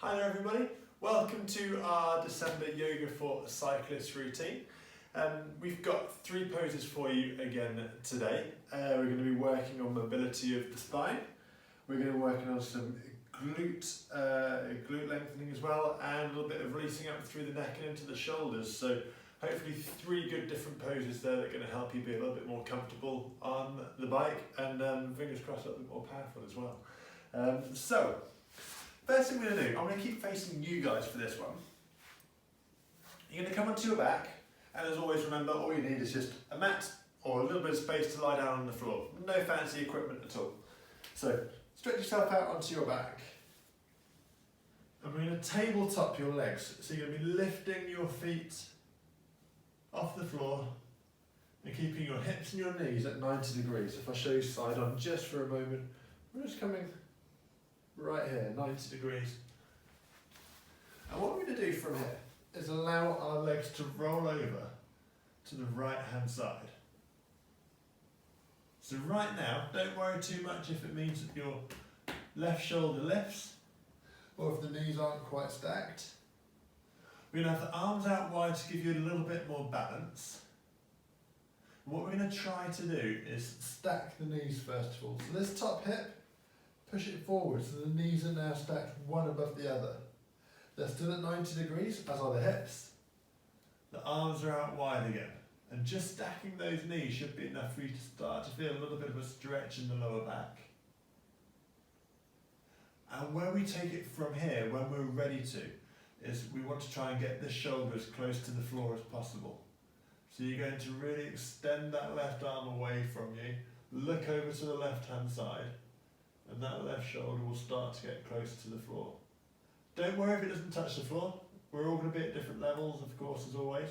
Hi there everybody, welcome to our December Yoga for Cyclists routine. We've got 3 poses for you again today. We're going to be working on mobility of the spine, we're going to be working on some glute lengthening as well, and a little bit of releasing up through the neck and into the shoulders. So hopefully 3 good different poses there that are going to help you be a little bit more comfortable on the bike and fingers crossed a little bit more powerful as well. So first thing we're going to do, I'm going to keep facing you guys for this one. You're going to come onto your back, and as always remember, all you need is just a mat or a little bit of space to lie down on the floor. No fancy equipment at all. So stretch yourself out onto your back. And we're going to tabletop your legs. So you're going to be lifting your feet off the floor and keeping your hips and your knees at 90 degrees. If I show you side on just for a moment, we're just coming right here, 90 degrees. And what we're going to do from here is allow our legs to roll over to the right hand side. So right now, don't worry too much if it means that your left shoulder lifts or if the knees aren't quite stacked. We're going to have the arms out wide to give you a little bit more balance. And what we're going to try to do is stack the knees first of all. So this top hip, push it forward so the knees are now stacked one above the other. They're still at 90 degrees, as are the hips. The arms are out wide again. And just stacking those knees should be enough for you to start to feel a little bit of a stretch in the lower back. And where we take it from here, when we're ready to, is we want to try and get the shoulder as close to the floor as possible. So you're going to really extend that left arm away from you, look over to the left hand side, and that left shoulder will start to get close to the floor. Don't worry if it doesn't touch the floor. We're all going to be at different levels, of course, as always.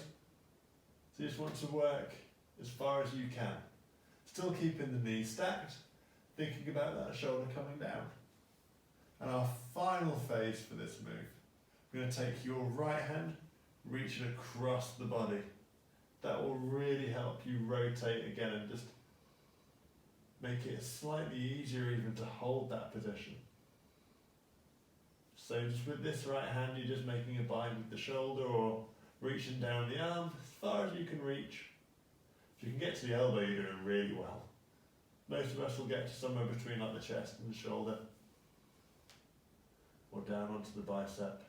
So you just want to work as far as you can. Still keeping the knees stacked, thinking about that shoulder coming down. And our final phase for this move, we're going to take your right hand, reach it across the body. That will really help you rotate again and just make it slightly easier even to hold that position. So just with this right hand, you're just making a bind with the shoulder or reaching down the arm as far as you can reach. If you can get to the elbow, you're doing really well. Most of us will get to somewhere between like the chest and the shoulder, or down onto the bicep.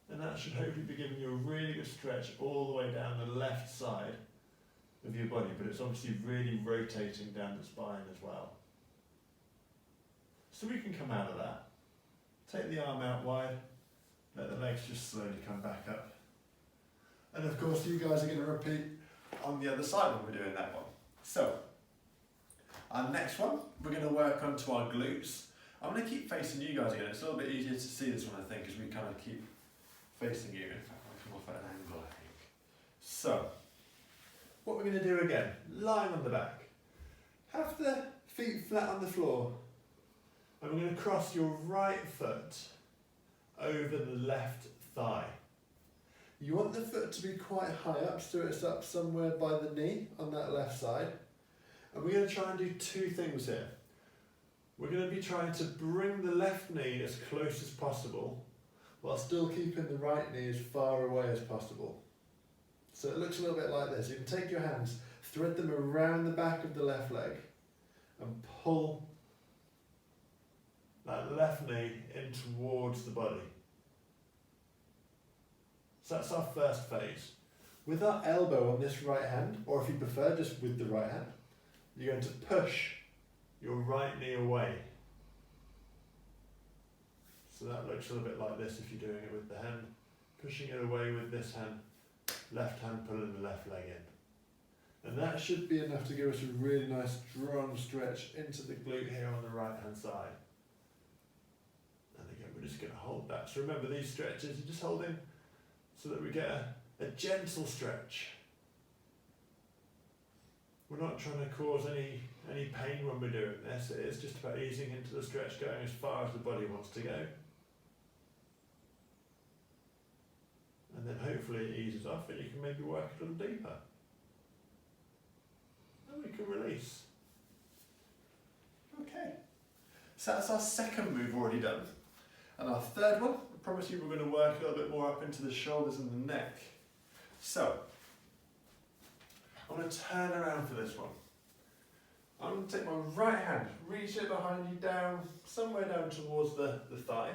And that should hopefully be giving you a really good stretch all the way down the left side of your body, but it's obviously really rotating down the spine as well. So we can come out of that. Take the arm out wide, let the legs just slowly come back up. And of course you guys are going to repeat on the other side when we're doing that one. So, our next one, we're going to work onto our glutes. I'm going to keep facing you guys again. It's a little bit easier to see this one, I think, as we kind of keep facing you. In fact, I'll come off at an angle, I think. So, what we're going to do again, lying on the back. Have the feet flat on the floor. And we're going to cross your right foot over the left thigh. You want the foot to be quite high up, so it's up somewhere by the knee on that left side. And we're going to try and do 2 things here. We're going to be trying to bring the left knee as close as possible, while still keeping the right knee as far away as possible. So it looks a little bit like this. You can take your hands, thread them around the back of the left leg, and pull that left knee in towards the body. So that's our first phase. With our elbow on this right hand, or if you prefer just with the right hand, you're going to push your right knee away. So that looks a little bit like this if you're doing it with the hand. Pushing it away with this hand, left hand pulling the left leg in. And that should be enough to give us a really nice strong stretch into the glute here on the right hand side. And again, we're just going to hold that. So remember, these stretches are just holding so that we get a gentle stretch. We're not trying to cause any pain when we're doing this. It is just about easing into the stretch, going as far as the body wants to go. And then hopefully it eases off and you can maybe work a little deeper. And we can release. Okay. So that's our second move already done. And our third one, I promise you we're going to work a little bit more up into the shoulders and the neck. So, I'm going to turn around for this one. I'm going to take my right hand, reach it behind you down, somewhere down towards the thigh.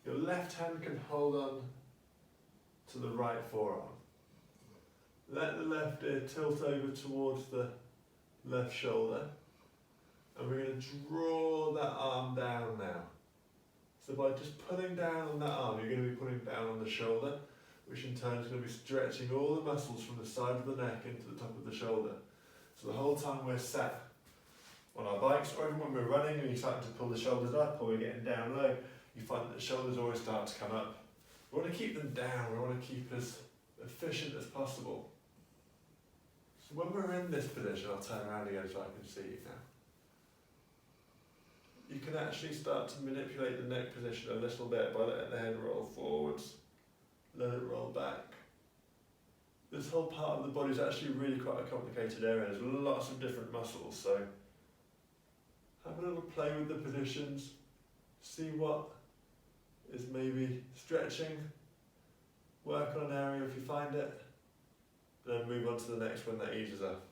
Your left hand can hold on to the right forearm. Let the left ear tilt over towards the left shoulder. And we're going to draw that arm down now. So by just pulling down on that arm, you're going to be pulling down on the shoulder, which in turn is going to be stretching all the muscles from the side of the neck into the top of the shoulder. So the whole time we're sat on our bikes, or even when we're running and you're starting to pull the shoulders up, or we're getting down low, you find that the shoulders always start to come up. We want to keep them down, we want to keep as efficient as possible. So when we're in this position, I'll turn around again so I can see you now. You can actually start to manipulate the neck position a little bit by letting the head roll forwards, let it roll back. This whole part of the body is actually really quite a complicated area. There's lots of different muscles, so have a little play with the positions, see what is maybe stretching, work on an area if you find it, then move on to the next one that eases up.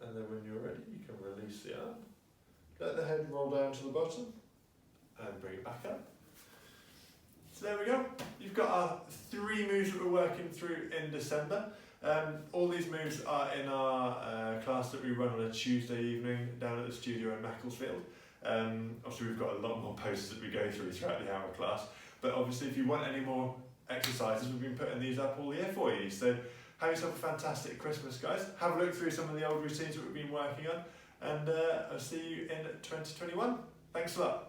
And then when you're ready, you can release the arm, let the head roll down to the bottom, and bring it back up. So there we go. You've got our 3 moves that we're working through in December. All these moves are in our class that we run on a Tuesday evening down at the studio in Macclesfield. Obviously we've got a lot more poses that we go through throughout the hour class, but obviously if you want any more exercises, we've been putting these up all year for you. So have yourself a fantastic Christmas, guys. Have a look through some of the old routines that we've been working on, and I'll see you in 2021. Thanks a lot.